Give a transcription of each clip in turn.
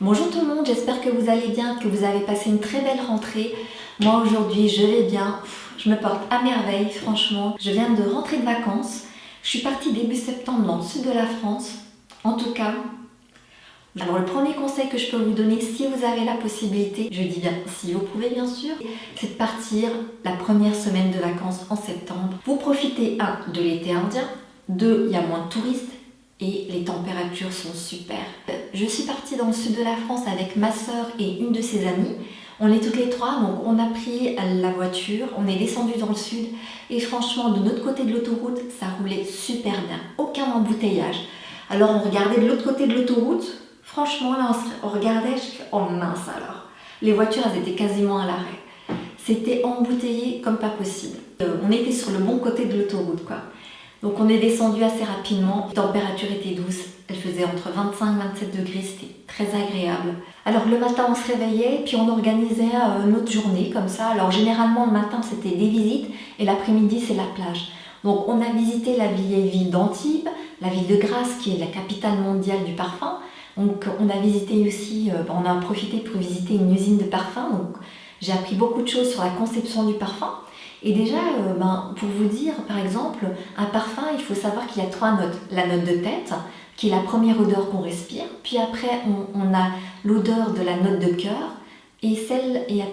Bonjour tout le monde, j'espère que vous allez bien, que vous avez passé une très belle rentrée. Moi aujourd'hui je vais bien, je me porte à merveille franchement. Je viens de rentrer de vacances, je suis partie début septembre dans le sud de la France. En tout cas, alors le premier conseil que je peux vous donner si vous avez la possibilité, je dis bien si vous pouvez bien sûr, c'est de partir la première semaine de vacances en septembre. Vous profitez de l'été indien, il y a moins de touristes, et les températures sont super. Je suis partie dans le sud de la France avec ma soeur et une de ses amies. On est toutes les trois, donc on a pris la voiture, on est descendu dans le sud et franchement de notre côté de l'autoroute, ça roulait super bien, aucun embouteillage. Alors on regardait de l'autre côté de l'autoroute, franchement là on regardait, oh mince alors, les voitures elles étaient quasiment à l'arrêt. C'était embouteillé comme pas possible. On était sur le bon côté de l'autoroute quoi. Donc on est descendu assez rapidement, la température était douce, elle faisait entre 25 et 27 degrés, c'était très agréable. Alors le matin on se réveillait, puis on organisait notre journée comme ça. Alors généralement le matin c'était des visites et l'après-midi c'est la plage. Donc on a visité la vieille ville d'Antibes, la ville de Grasse qui est la capitale mondiale du parfum. Donc on a visité aussi, on a profité pour visiter une usine de parfum. Donc j'ai appris beaucoup de choses sur la conception du parfum. Et déjà, pour vous dire, par exemple, un parfum, il faut savoir qu'il y a 3 notes. La note de tête, qui est la première odeur qu'on respire. Puis après, on a l'odeur de la note de cœur. Et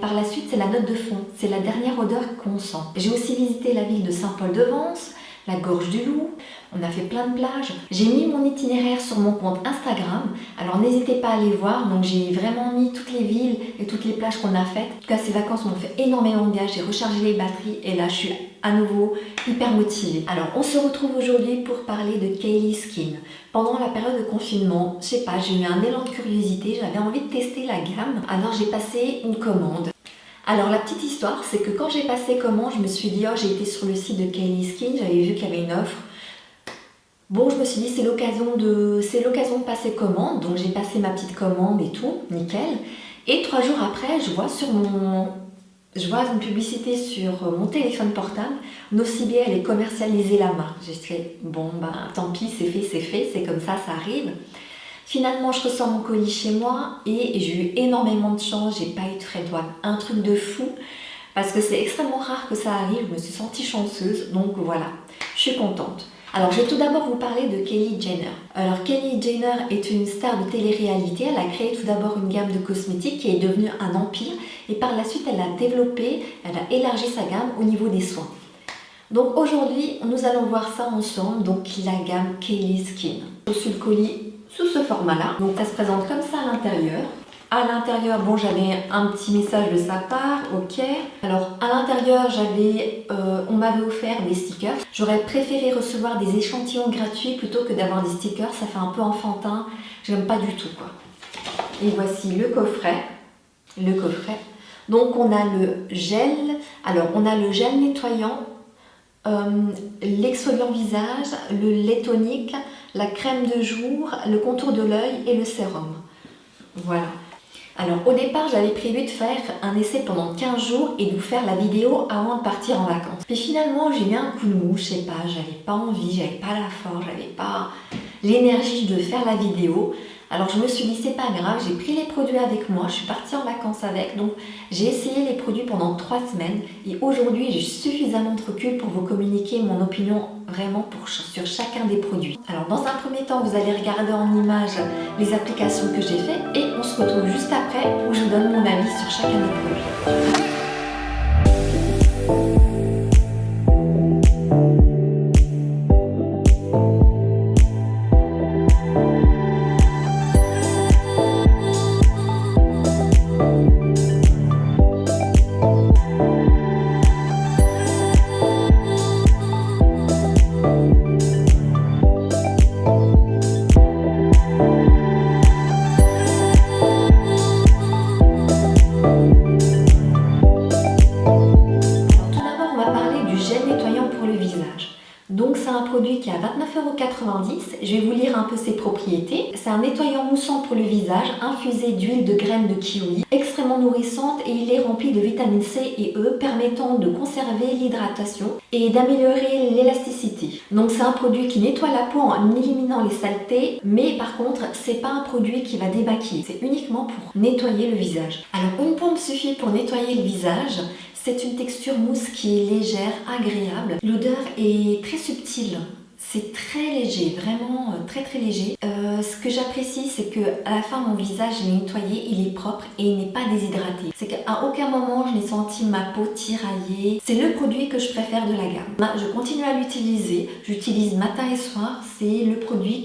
par la suite, c'est la note de fond. C'est la dernière odeur qu'on sent. J'ai aussi visité la ville de Saint-Paul-de-Vence, la Gorge du Loup. On a fait plein de plages. J'ai mis mon itinéraire sur mon compte Instagram. Alors n'hésitez pas à aller voir. Donc j'ai vraiment mis toutes les villes et toutes les plages qu'on a faites. En tout cas, ces vacances m'ont fait énormément de bien. J'ai rechargé les batteries et là, je suis à nouveau hyper motivée. Alors on se retrouve aujourd'hui pour parler de Kylie Skin. Pendant la période de confinement, je sais pas, j'ai eu un élan de curiosité. J'avais envie de tester la gamme. Alors j'ai passé une commande. Alors la petite histoire, c'est que quand j'ai passé commande, je me suis dit, oh j'ai été sur le site de Kylie Skin, j'avais vu qu'il y avait une offre. Bon, je me suis dit, c'est l'occasion de passer commande, donc j'ai passé ma petite commande et tout, nickel. Et 3 jours après, je vois une publicité sur mon téléphone portable, Nocibé, elle est commercialisée là-bas. J'ai dit, bon, tant pis, c'est fait, c'est comme ça arrive. Finalement, je ressors mon colis chez moi et j'ai eu énormément de chance, j'ai pas eu de frais de douane, un truc de fou, parce que c'est extrêmement rare que ça arrive, je me suis sentie chanceuse, donc voilà, je suis contente. Alors, je vais tout d'abord vous parler de Kylie Jenner. Alors, Kylie Jenner est une star de télé-réalité. Elle a créé tout d'abord une gamme de cosmétiques qui est devenue un empire. Et par la suite, elle a élargi sa gamme au niveau des soins. Donc aujourd'hui, nous allons voir ça ensemble. Donc, la gamme Kylie Skin. J'ai reçu le colis sous ce format-là. Donc, ça se présente comme ça à l'intérieur. À l'intérieur, bon, j'avais un petit message de sa part, ok. Alors, à l'intérieur, on m'avait offert des stickers. J'aurais préféré recevoir des échantillons gratuits plutôt que d'avoir des stickers. Ça fait un peu enfantin. J'aime pas du tout, quoi. Et voici le coffret. Donc, on a le gel. Alors, on a le gel nettoyant, l'exfoliant visage, le lait tonique, la crème de jour, le contour de l'œil et le sérum. Voilà. Alors au départ j'avais prévu de faire un essai pendant 15 jours et de vous faire la vidéo avant de partir en vacances. Puis finalement j'ai eu un coup de mou, je sais pas, j'avais pas envie, j'avais pas la force, j'avais pas l'énergie de faire la vidéo. Alors je me suis dit c'est pas grave, j'ai pris les produits avec moi, je suis partie en vacances avec, donc j'ai essayé les produits pendant 3 semaines et aujourd'hui j'ai suffisamment de recul pour vous communiquer mon opinion vraiment sur chacun des produits. Alors dans un premier temps vous allez regarder en image les applications que j'ai faites et on se retrouve juste après où je vous donne mon avis sur chacun des produits. produit qui est à 29,90 €. Je vais vous lire un peu ses propriétés. C'est un nettoyant moussant pour le visage, infusé d'huile de graines de kiwi, extrêmement nourrissante et il est rempli de vitamines C et E permettant de conserver l'hydratation et d'améliorer l'élasticité. Donc c'est un produit qui nettoie la peau en éliminant les saletés, mais par contre c'est pas un produit qui va démaquiller, c'est uniquement pour nettoyer le visage. Alors une pompe suffit pour nettoyer le visage. C'est une texture mousse qui est légère, agréable. L'odeur est très subtile. C'est très léger, vraiment très très léger. Ce que j'apprécie, c'est que à la fin, mon visage est nettoyé, il est propre et il n'est pas déshydraté. C'est qu'à aucun moment, je n'ai senti ma peau tiraillée. C'est le produit que je préfère de la gamme. Je continue à l'utiliser. J'utilise matin et soir. C'est le produit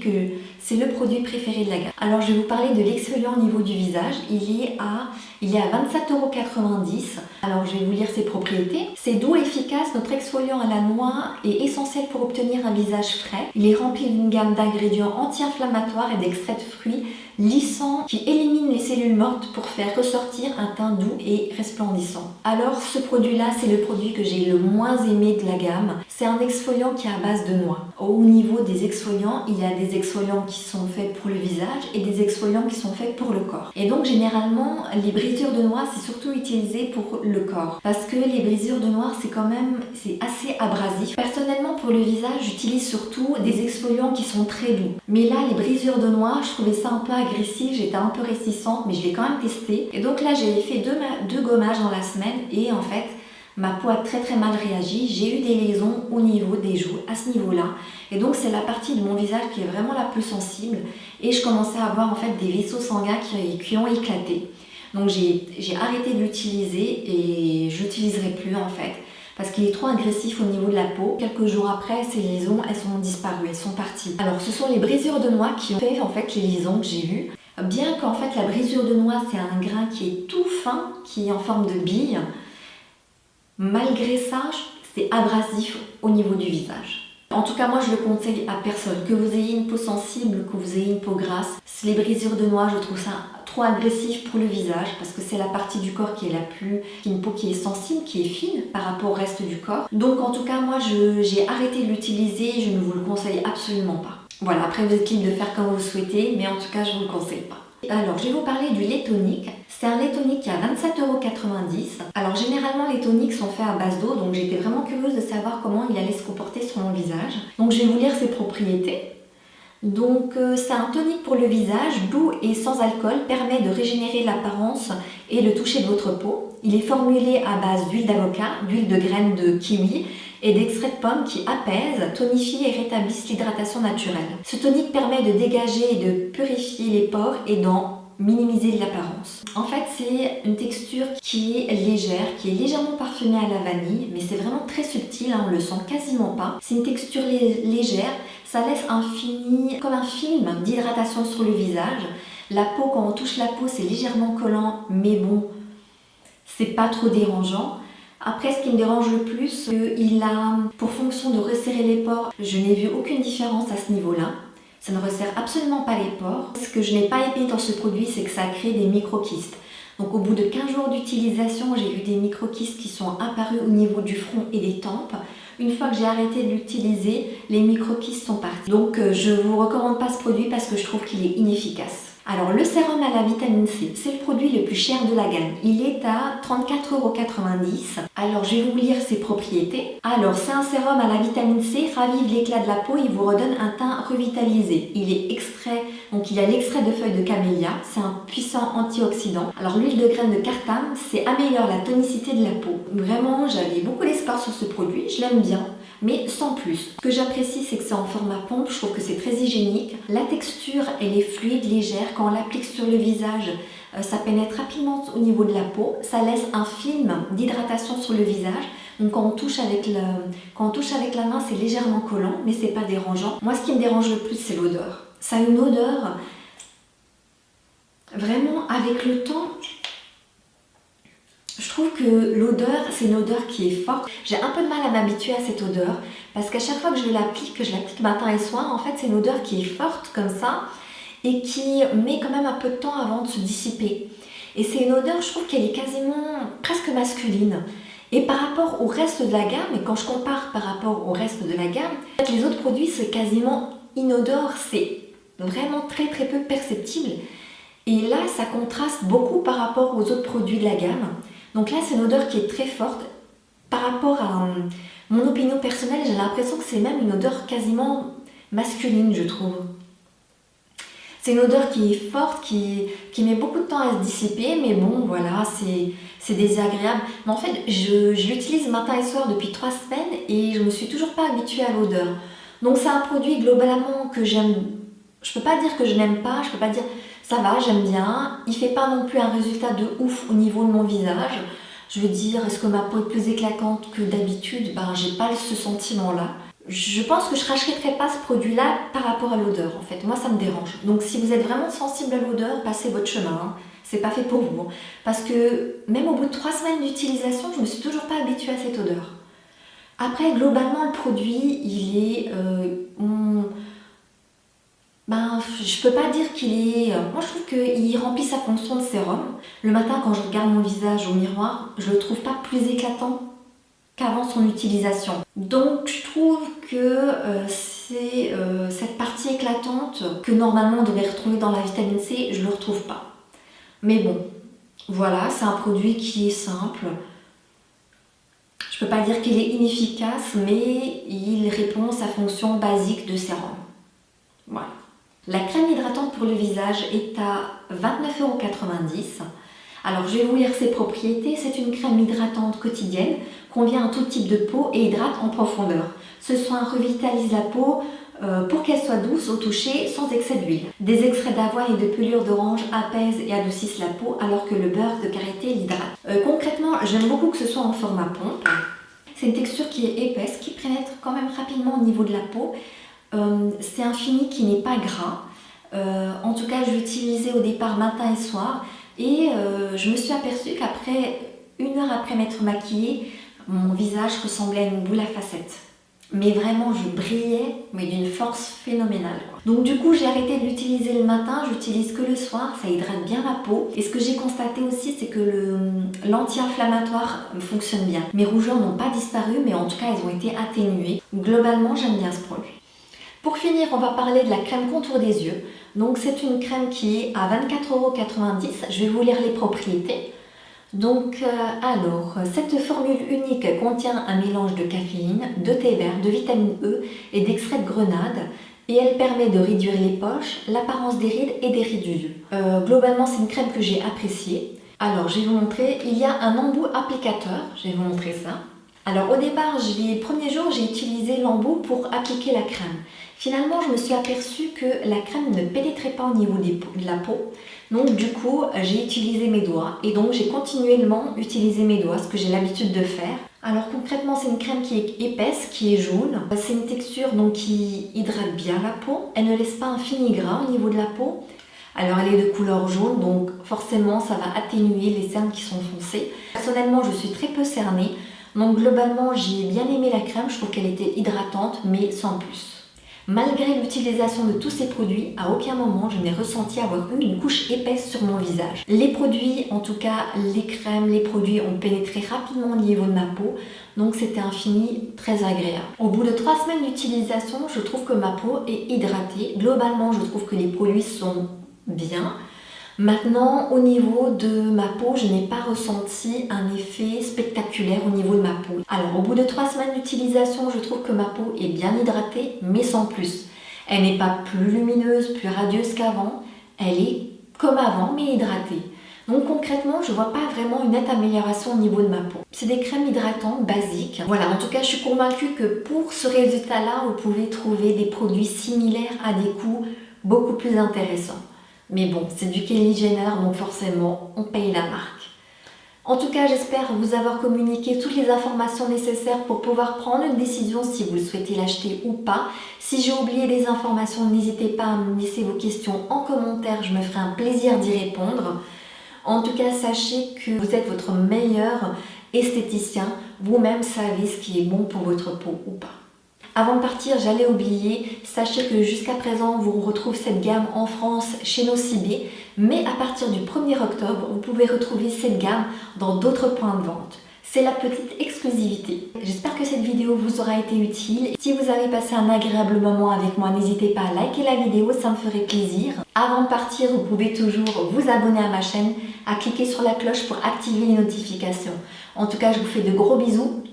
préféré de la gamme. Alors, je vais vous parler de l'exfoliant au niveau du visage. Il est à 27,90 €. Alors, je vais vous lire ses propriétés. C'est doux et efficace. Notre exfoliant à la noix est essentiel pour obtenir un visage frais. Il est rempli d'une gamme d'ingrédients anti-inflammatoires et d'extraits de fruits lissants qui éliminent les cellules mortes pour faire ressortir un teint doux et resplendissant. Alors, ce produit-là, c'est le produit que j'ai le moins aimé de la gamme. C'est un exfoliant qui est à base de noix. Au niveau des exfoliants, il y a des exfoliants qui sont faits pour le visage et des exfoliants qui sont faits pour le corps. Et donc, généralement, les brisures de noix, c'est surtout utilisé pour le corps. Parce que les brisures de noix, c'est assez abrasif. Personnellement, pour le visage, j'utilise surtout des exfoliants qui sont très doux. Mais là, les brisures de noix, je trouvais ça un peu agressif, j'étais un peu réticente, mais je l'ai quand même testé. Et donc là, j'ai fait deux gommages dans la semaine et en fait, ma peau a très très mal réagi. J'ai eu des lésions au niveau des joues, à ce niveau-là. Et donc, c'est la partie de mon visage qui est vraiment la plus sensible. Et je commençais à avoir en fait des vaisseaux sanguins qui ont éclaté. Donc, j'ai arrêté de l'utiliser et je n'utiliserai plus en fait. Parce qu'il est trop agressif au niveau de la peau. Quelques jours après, ces liaisons, elles sont disparues, elles sont parties. Alors, ce sont les brisures de noix qui ont fait en fait les liaisons que j'ai eues. Bien qu'en fait, la brisure de noix, c'est un grain qui est tout fin, qui est en forme de bille. Malgré ça, c'est abrasif au niveau du visage. En tout cas, moi, je le conseille à personne. Que vous ayez une peau sensible, que vous ayez une peau grasse. Les brisures de noix, je trouve ça trop agressif pour le visage parce que c'est la partie du corps qui est une peau qui est sensible, qui est fine par rapport au reste du corps. Donc, en tout cas, moi, j'ai arrêté de l'utiliser et je ne vous le conseille absolument pas. Voilà, après, vous êtes libre de faire comme vous souhaitez, mais en tout cas, je ne vous le conseille pas. Alors, je vais vous parler du lait tonique. C'est un lait tonique qui est à 27,90 €. Alors, généralement, les toniques sont faits à base d'eau, donc j'étais vraiment curieuse de savoir comment il allait se comporter sur mon visage. Donc, je vais vous lire ses propriétés. Donc, c'est un tonique pour le visage, doux et sans alcool, permet de régénérer l'apparence et le toucher de votre peau. Il est formulé à base d'huile d'avocat, d'huile de graines de kiwi et d'extrait de pomme qui apaisent, tonifient et rétablissent l'hydratation naturelle. Ce tonique permet de dégager et de purifier les pores et d'en minimiser l'apparence. En fait, c'est une texture qui est légère, qui est légèrement parfumée à la vanille, mais c'est vraiment très subtil, on le sent quasiment pas. C'est une texture légère, ça laisse comme un film d'hydratation sur le visage. La peau, quand on touche la peau, c'est légèrement collant, mais bon, c'est pas trop dérangeant. Après, ce qui me dérange le plus, il a pour fonction de resserrer les pores. Je n'ai vu aucune différence à ce niveau-là. Ça ne resserre absolument pas les pores. Ce que je n'ai pas aimé dans ce produit, c'est que ça crée des microkystes. Donc au bout de 15 jours d'utilisation, j'ai eu des microkystes qui sont apparus au niveau du front et des tempes. Une fois que j'ai arrêté de l'utiliser, les microkystes sont partis. Donc je ne vous recommande pas ce produit parce que je trouve qu'il est inefficace. Alors le sérum à la vitamine C, c'est le produit le plus cher de la gamme. Il est à 34,90 €. Alors je vais vous lire ses propriétés. Alors c'est un sérum à la vitamine C, ravive l'éclat de la peau, il vous redonne un teint revitalisé. Il a l'extrait de feuilles de camélia, c'est un puissant antioxydant. Alors l'huile de graines de cartame, c'est améliore la tonicité de la peau. Vraiment, j'avais beaucoup d'espoir sur ce produit, je l'aime bien, mais sans plus. Ce que j'apprécie, c'est que c'est en format pompe, je trouve que c'est très hygiénique. La texture, elle est fluide, légère. Quand on l'applique sur le visage, ça pénètre rapidement au niveau de la peau. Ça laisse un film d'hydratation sur le visage. Donc quand on touche avec la main, c'est légèrement collant, mais c'est pas dérangeant. Moi, ce qui me dérange le plus, c'est l'odeur. Ça a une odeur, vraiment, avec le temps, je trouve que l'odeur, c'est une odeur qui est forte. J'ai un peu de mal à m'habituer à cette odeur, parce qu'à chaque fois que je l'applique matin et soir, en fait, c'est une odeur qui est forte comme ça, et qui met quand même un peu de temps avant de se dissiper. Et c'est une odeur, je trouve qu'elle est quasiment presque masculine. Et par rapport au reste de la gamme, et quand je compare par rapport au reste de la gamme, les autres produits c'est quasiment inodore, c'est vraiment très très peu perceptible. Et là ça contraste beaucoup par rapport aux autres produits de la gamme. Donc là c'est une odeur qui est très forte. Par rapport à mon opinion personnelle, j'ai l'impression que c'est même une odeur quasiment masculine, je trouve. C'est une odeur qui est forte, qui met beaucoup de temps à se dissiper, mais bon, voilà, c'est désagréable. Mais en fait, je l'utilise matin et soir depuis 3 semaines et je me suis toujours pas habituée à l'odeur. Donc c'est un produit globalement que j'aime. Je peux pas dire que je n'aime pas, je peux pas dire ça va, j'aime bien. Il fait pas non plus un résultat de ouf au niveau de mon visage. Je veux dire, est-ce que ma peau est plus éclatante que d'habitude? Ben, j'ai pas ce sentiment-là. Je pense que je rachèterai pas ce produit-là par rapport à l'odeur, en fait. Moi, ça me dérange. Donc, si vous êtes vraiment sensible à l'odeur, passez votre chemin. Hein. C'est pas fait pour vous. Parce que même au bout de 3 semaines d'utilisation, je me suis toujours pas habituée à cette odeur. Après, globalement, le produit, il est... je peux pas dire qu'il est... Moi, je trouve qu'il remplit sa fonction de sérum. Le matin, quand je regarde mon visage au miroir, je le trouve pas plus éclatant qu'avant son utilisation. Donc, je trouve que c'est cette partie éclatante que normalement on devrait retrouver dans la vitamine C, je le retrouve pas. Mais bon, voilà, c'est un produit qui est simple. Je peux pas dire qu'il est inefficace, mais il répond à sa fonction basique de sérum. Voilà. La crème hydratante pour le visage est à 29,90 €. Alors je vais vous lire ses propriétés. C'est une crème hydratante quotidienne, convient à tout type de peau et hydrate en profondeur. Ce soin revitalise la peau pour qu'elle soit douce au toucher sans excès d'huile. Des extraits d'avoine et de pelure d'orange apaisent et adoucissent la peau alors que le beurre de karité l'hydrate. Concrètement, j'aime beaucoup que ce soit en format pompe. C'est une texture qui est épaisse, qui pénètre quand même rapidement au niveau de la peau. C'est un fini qui n'est pas gras. En tout cas, je l'utilisais au départ matin et soir. Et je me suis aperçue qu'après 1 heure après m'être maquillée, mon visage ressemblait à une boule à facettes. Mais vraiment, je brillais, mais d'une force phénoménale. Donc du coup, j'ai arrêté de l'utiliser le matin, j'utilise que le soir, ça hydrate bien ma peau. Et ce que j'ai constaté aussi, c'est que l'anti-inflammatoire fonctionne bien. Mes rougeurs n'ont pas disparu, mais en tout cas, elles ont été atténuées. Globalement, j'aime bien ce produit. Pour finir, on va parler de la crème contour des yeux. Donc c'est une crème qui est à 24,90 €. Je vais vous lire les propriétés. Donc cette formule unique contient un mélange de caféine, de thé vert, de vitamine E et d'extrait de grenade. Et elle permet de réduire les poches, l'apparence des rides et des rides du yeux. Globalement, c'est une crème que j'ai appréciée. Alors, je vais vous montrer. Il y a un embout applicateur. Je vais vous montrer ça. Alors, au départ, les premiers jours, j'ai utilisé l'embout pour appliquer la crème. Finalement, je me suis aperçue que la crème ne pénétrait pas au niveau de la peau. Donc, du coup, j'ai utilisé mes doigts. Et donc, j'ai continuellement utilisé mes doigts, ce que j'ai l'habitude de faire. Alors, concrètement, c'est une crème qui est épaisse, qui est jaune. C'est une texture donc, qui hydrate bien la peau. Elle ne laisse pas un fini gras au niveau de la peau. Alors, elle est de couleur jaune, donc forcément, ça va atténuer les cernes qui sont foncées. Personnellement, je suis très peu cernée. Donc, globalement, j'ai bien aimé la crème. Je trouve qu'elle était hydratante, mais sans plus. Malgré l'utilisation de tous ces produits, à aucun moment je n'ai ressenti avoir eu une couche épaisse sur mon visage. Les produits, en tout cas les crèmes, les produits ont pénétré rapidement au niveau de ma peau, donc c'était un fini très agréable. Au bout de 3 semaines d'utilisation, je trouve que ma peau est hydratée. Globalement, je trouve que les produits sont bien. Maintenant, au niveau de ma peau, je n'ai pas ressenti un effet spectaculaire au niveau de ma peau. Alors, au bout de 3 semaines d'utilisation, je trouve que ma peau est bien hydratée, mais sans plus. Elle n'est pas plus lumineuse, plus radieuse qu'avant. Elle est comme avant, mais hydratée. Donc concrètement, je ne vois pas vraiment une nette amélioration au niveau de ma peau. C'est des crèmes hydratantes basiques. Voilà, en tout cas, je suis convaincue que pour ce résultat-là, vous pouvez trouver des produits similaires à des coûts beaucoup plus intéressants. Mais bon, c'est du Kylie Jenner, donc forcément, on paye la marque. En tout cas, j'espère vous avoir communiqué toutes les informations nécessaires pour pouvoir prendre une décision si vous le souhaitez l'acheter ou pas. Si j'ai oublié des informations, n'hésitez pas à me laisser vos questions en commentaire, je me ferai un plaisir d'y répondre. En tout cas, sachez que vous êtes votre meilleur esthéticien. Vous-même savez ce qui est bon pour votre peau ou pas. Avant de partir, j'allais oublier, sachez que jusqu'à présent, vous retrouvez cette gamme en France chez Nocibé, mais à partir du 1er octobre, vous pouvez retrouver cette gamme dans d'autres points de vente. C'est la petite exclusivité. J'espère que cette vidéo vous aura été utile. Si vous avez passé un agréable moment avec moi, n'hésitez pas à liker la vidéo, ça me ferait plaisir. Avant de partir, vous pouvez toujours vous abonner à ma chaîne, à cliquer sur la cloche pour activer les notifications. En tout cas, je vous fais de gros bisous.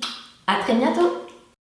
À très bientôt!